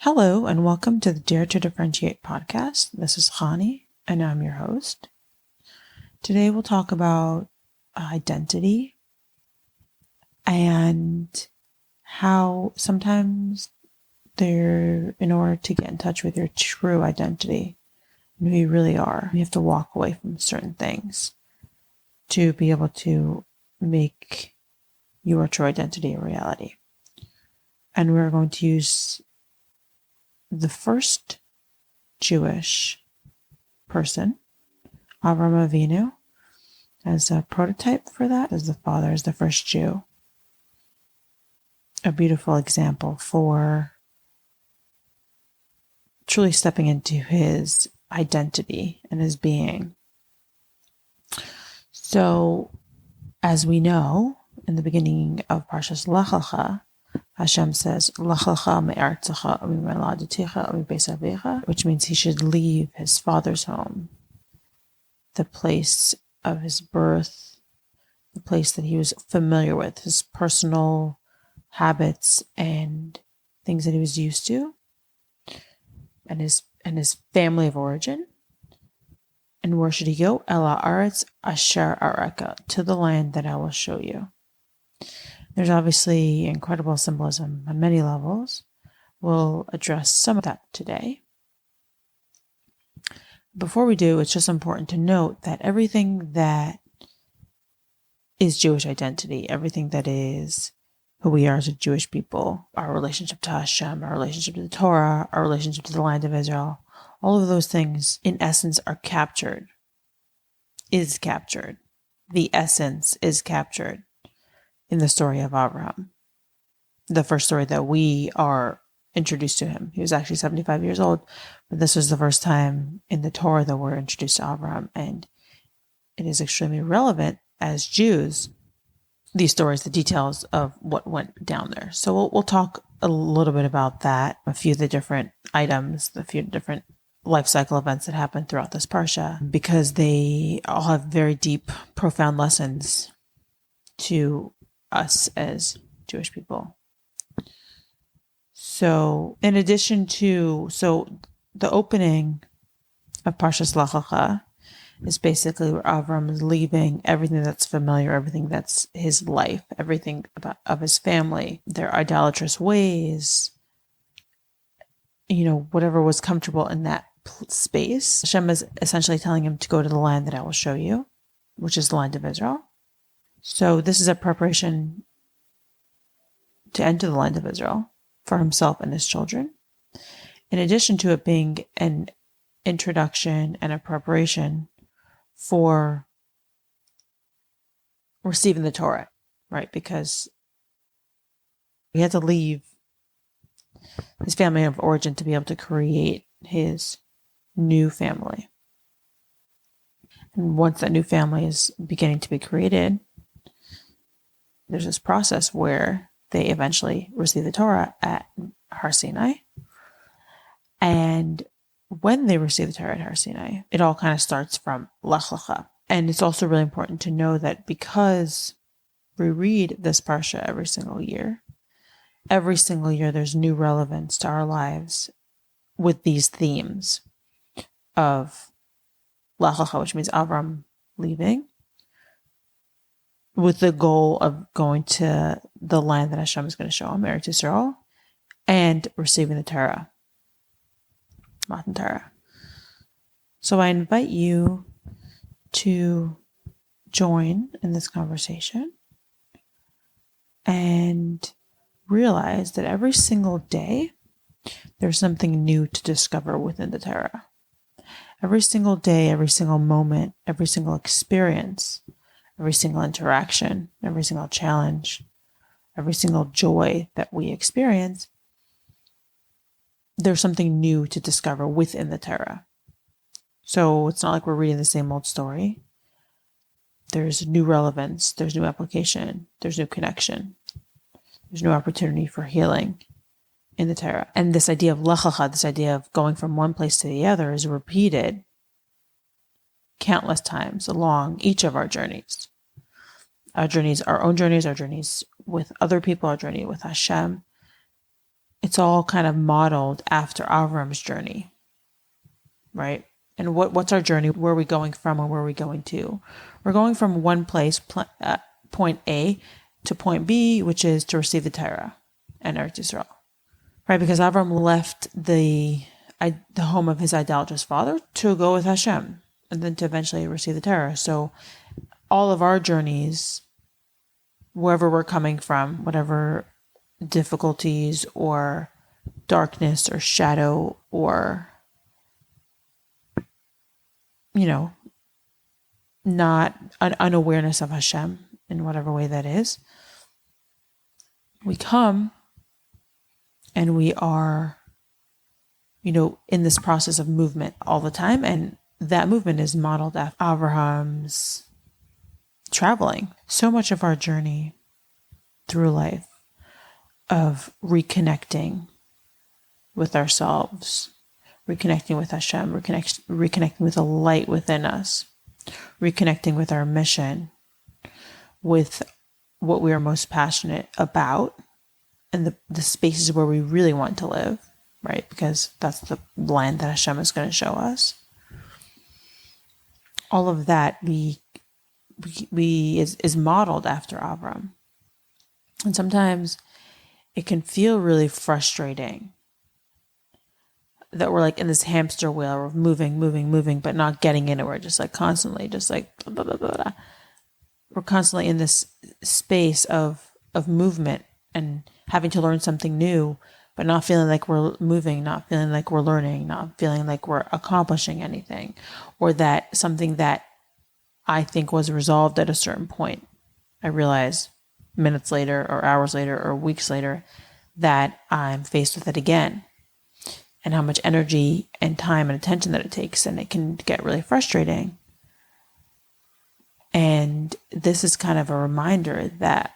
Hello and welcome to the Dare to Differentiate podcast. This is Chani and I'm your host. Today we'll talk about identity and how sometimes in order to get in touch with your true identity and who you really are, you have to walk away from certain things to be able to make your true identity a reality. And we're going to use the first Jewish person, Avram Avinu, as a prototype for that, as the father, as the first Jew. A beautiful example for truly stepping into his identity and his being. So, as we know, in the beginning of Parshas Lecha, Hashem says, Lecha me'artzecha u'mimoladatecha u'mibeit avecha, which means he should leave his father's home, the place of his birth, the place that he was familiar with, his personal habits and things that he was used to, and his family of origin. And where should he go? Ela aretz asher areka, to the land that I will show you. There's obviously incredible symbolism on many levels. We'll address some of that today. Before we do, it's just important to note that everything that is Jewish identity, everything that is who we are as a Jewish people, our relationship to Hashem, our relationship to the Torah, our relationship to the land of Israel, all of those things in essence are captured, is captured. The essence is captured in the story of Avram, the first story that we are introduced to him. He was actually 75 years old, but this was the first time in the Torah that we're introduced to Avram, and it is extremely relevant as Jews, these stories, the details of what went down there. So we'll talk a little bit about that, a few of the different items, a few different life cycle events that happened throughout this Parsha, because they all have very deep, profound lessons to us as Jewish people. So in addition to, the opening of Parshas Lecha is basically where Avram is leaving everything that's familiar, everything that's his life, everything of his family, their idolatrous ways, whatever was comfortable in that space. Hashem is essentially telling him to go to the land that I will show you, which is the land of Israel. So this is a preparation to enter the land of Israel for himself and his children, in addition to it being an introduction and a preparation for receiving the Torah, right? Because he had to leave his family of origin to be able to create his new family. And once that new family is beginning to be created, there's this process where they eventually receive the Torah at Har Sinai. And when they receive the Torah at Har Sinai, it all kind of starts from Lecha. And it's also really important to know that because we read this Parsha every single year there's new relevance to our lives with these themes of Lecha, which means Avram leaving, with the goal of going to the land that Hashem is going to show him, Eretz Yisrael, and receiving the Torah, Matan Torah. So I invite you to join in this conversation and realize that every single day there's something new to discover within the Torah. Every single day, every single moment, every single experience, every single interaction, every single challenge, every single joy that we experience, there's something new to discover within the Torah. So it's not like we're reading the same old story. There's new relevance, there's new application, there's new connection, there's new opportunity for healing in the Torah. And this idea of Lecha, this idea of going from one place to the other, is repeated countless times along each of our journeys. Our journeys, our own journeys, our journeys with other people, our journey with Hashem, it's all kind of modeled after Avram's journey, right? And what's our journey? Where are we going from and where are we going to? We're going from one place, point A, to point B, which is to receive the Torah and Eretz Yisrael, right? Because Avram left the home of his idolatrous father to go with Hashem and then to eventually receive the Torah. So all of our journeys, wherever we're coming from, whatever difficulties or darkness or shadow or, not an unawareness of Hashem in whatever way that is, we come and we are, in this process of movement all the time. And that movement is modeled after Abraham's traveling. So much of our journey through life of reconnecting with ourselves, reconnecting with Hashem, reconnecting with the light within us, reconnecting with our mission, with what we are most passionate about, and the spaces where we really want to live, right? Because that's the land that Hashem is going to show us. All of that is modeled after Avram. And sometimes it can feel really frustrating that we're like in this hamster wheel, we're moving, but not getting anywhere, just like constantly, just like blah, blah, blah, blah. We're constantly in this space of movement and having to learn something new, but not feeling like we're moving, not feeling like we're learning, not feeling like we're accomplishing anything, or that something that I think was resolved at a certain point, I realize minutes later or hours later or weeks later that I'm faced with it again, and how much energy and time and attention that it takes, and it can get really frustrating. And this is kind of a reminder that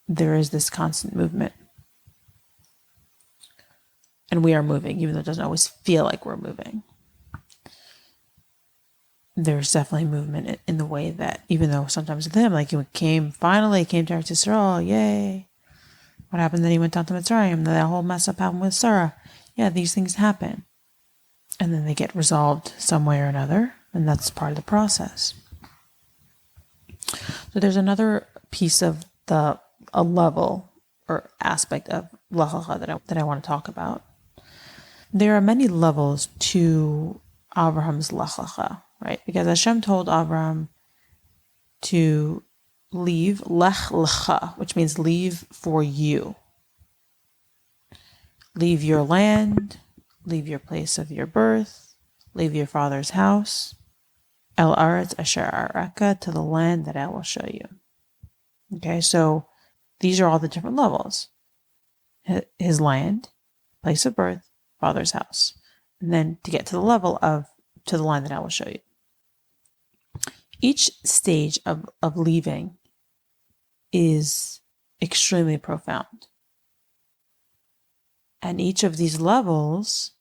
there is this constant movement. And we are moving, even though it doesn't always feel like we're moving. There's definitely movement in the way that, even though sometimes with him, like he finally came to Eretz Yisrael, yay. What happened? Then he went down to Mitzrayim. That whole mess up happened with Sarah. Yeah, these things happen. And then they get resolved some way or another. And that's part of the process. So there's another piece of a level or aspect of Lecha that I want to talk about. There are many levels to Abraham's Lecha, right? Because Hashem told Avram to leave Lech Lecha, which means leave for you. Leave your land, leave your place of your birth, leave your father's house, El Aretz Asher Araka, to the land that I will show you. Okay, so these are all the different levels. His land, place of birth, father's house. And then to get to the level to the land that I will show you. Each stage of leaving is extremely profound. And each of these levels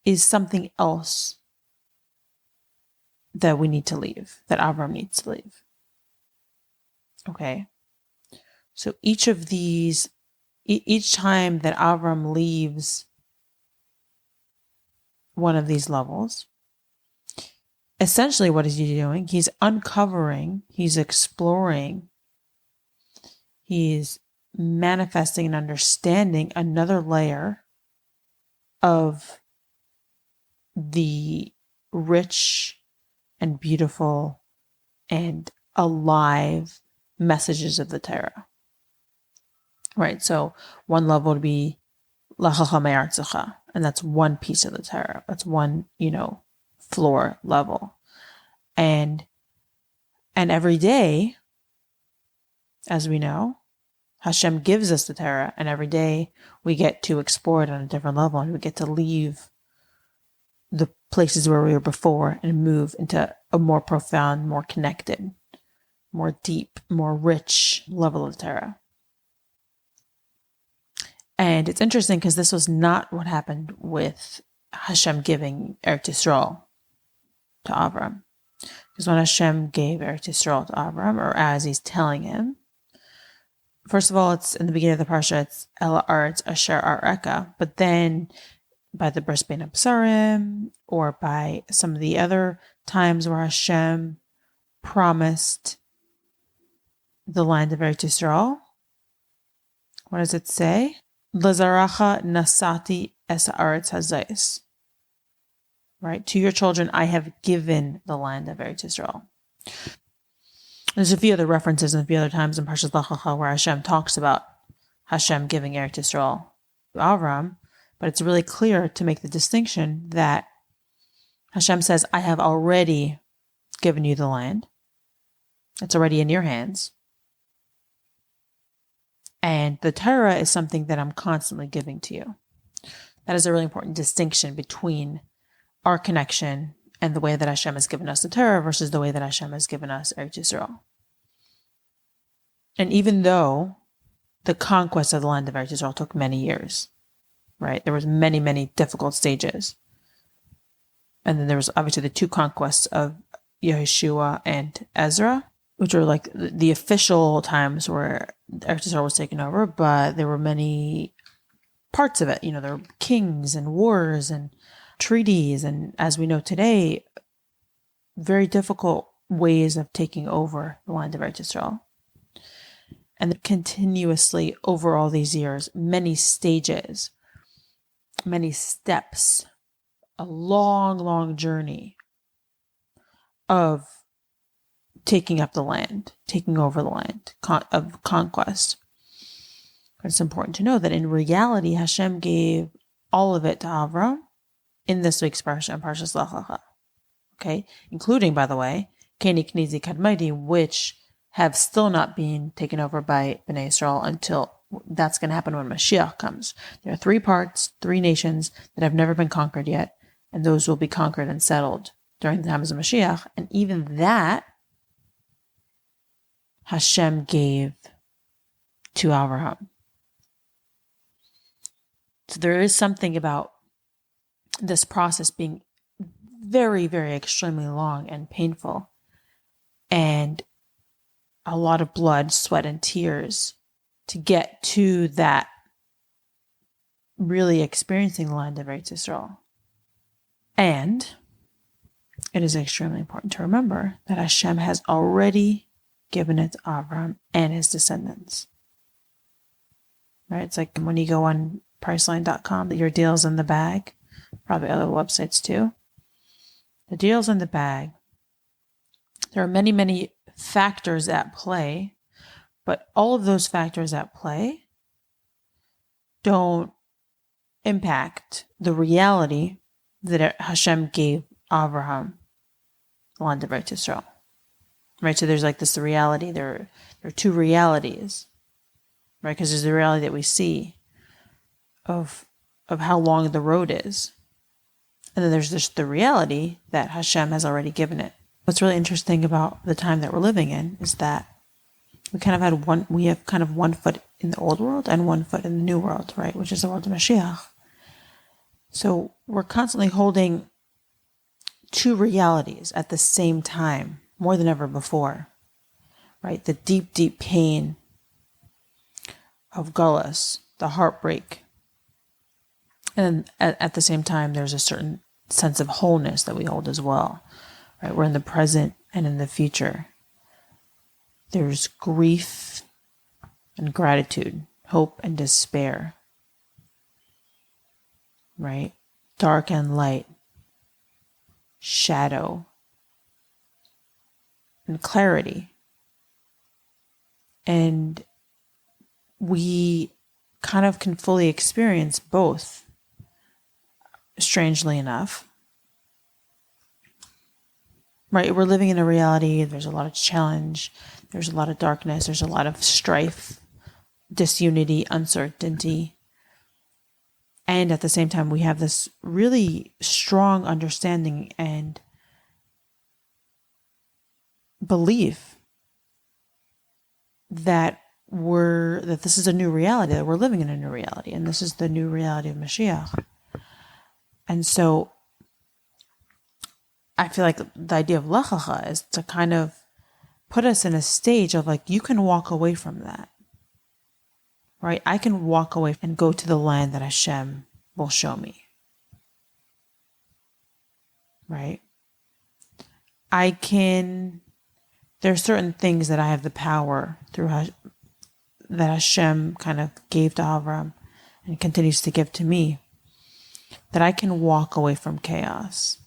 is something else that we need to leave, that Avram needs to leave. Okay? So each of these, each time that Avram leaves one of these levels, essentially what is he doing? He's uncovering, he's exploring, he's manifesting and understanding another layer of the rich and beautiful and alive messages of the Torah. Right, so one level would be Lecha me'artzecha, and that's one piece of the Torah. That's one, floor level. And every day, as we know, Hashem gives us the Torah, and every day we get to explore it on a different level, and we get to leave the places where we were before and move into a more profound, more connected, more deep, more rich level of the Torah. And it's interesting because this was not what happened with Hashem giving Eretz Yisrael to Avram. Because when Hashem gave Eretz Yisrael to Avram, or as he's telling him, First of all, it's in the beginning of the Parsha, it's El Aretz Asher Areka, but then by the Bris Bein Absarim, or by some of the other times where Hashem promised the land of Eretz Yisrael, what does it say? L'zaracha nasati es haaretz hazayis. Right? To your children, I have given the land of Eretz Yisrael. There's a few other references and a few other times in Parshas Lecha where Hashem talks about Hashem giving Eretz Yisrael to Avram, but it's really clear to make the distinction that Hashem says, I have already given you the land. It's already in your hands. And the Torah is something that I'm constantly giving to you. That is a really important distinction between our connection and the way that Hashem has given us the Torah versus the way that Hashem has given us Eretz Yisrael. And even though the conquest of the land of Eretz Yisrael took many years, right? There was many, many difficult stages. And then there was obviously the two conquests of Yehoshua and Ezra, which were like the official times where Eretz Yisrael was taken over, but there were many parts of it. There were kings and wars and treaties, and as we know today, very difficult ways of taking over the land of Eretz Yisrael. And continuously over all these years, many stages, many steps, a long, long journey of taking up the land, taking over the land, of conquest. It's important to know that in reality, Hashem gave all of it to Avram in this week's Parsha, Parshas Lecha. Okay? Including, by the way, Keni Knizi Kadmaiti, which have still not been taken over by Bnei Israel until that's going to happen when Mashiach comes. There are 3 parts, 3 nations that have never been conquered yet, and those will be conquered and settled during the times of Mashiach. And even that, Hashem gave to Avraham. So there is something about this process being very, very extremely long and painful, and a lot of blood, sweat, and tears to get to that really experiencing the land of Eretz Yisrael. And it is extremely important to remember that Hashem has already given it to Avram and his descendants. Right? It's like when you go on Priceline.com, that your deal's in the bag, probably other websites too. The deal's in the bag. There are many, many factors at play, but all of those factors at play don't impact the reality that Hashem gave Abraham the land of Eretz Yisrael. Right, so there's like this reality. There are 2 realities, right? Because there's the reality that we see of how long the road is, and then there's just the reality that Hashem has already given it. What's really interesting about the time that we're living in is that we have kind of one foot in the old world and one foot in the new world, right? Which is the world of Mashiach. So we're constantly holding 2 realities at the same time, more than ever before, right? The deep, deep pain of Gullus, the heartbreak. And at the same time, there's a certain sense of wholeness that we hold as well, right? We're in the present and in the future. There's grief and gratitude, hope and despair, right? Dark and light, shadow and clarity. And we kind of can fully experience both, strangely enough. Right? We're living in a reality, there's a lot of challenge, there's a lot of darkness, there's a lot of strife, disunity, uncertainty. And at the same time, we have this really strong understanding and belief that this is a new reality, that we're living in a new reality, and this is the new reality of Mashiach. And so I feel like the idea of Lecha is to kind of put us in a stage of like, you can walk away from that. right? I can walk away and go to the land that Hashem will show me, right? There are certain things that I have the power through that Hashem kind of gave to Avram and continues to give to me, that I can walk away from chaos,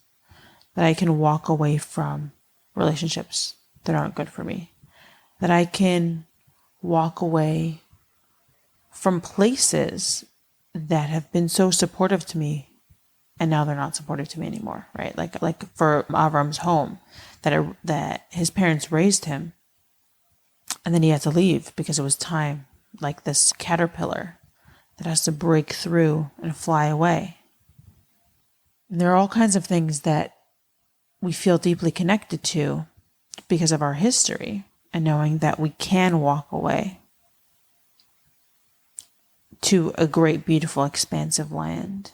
that I can walk away from relationships that aren't good for me, that I can walk away from places that have been so supportive to me and now they're not supportive to me anymore, right? Like for Avram's home, that his parents raised him, and then he had to leave because it was time, like this caterpillar that has to break through and fly away. And there are all kinds of things that we feel deeply connected to because of our history, and knowing that we can walk away to a great, beautiful, expansive land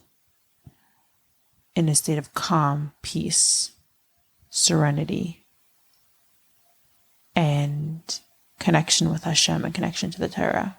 in a state of calm, peace, serenity, and connection with Hashem and connection to the Torah.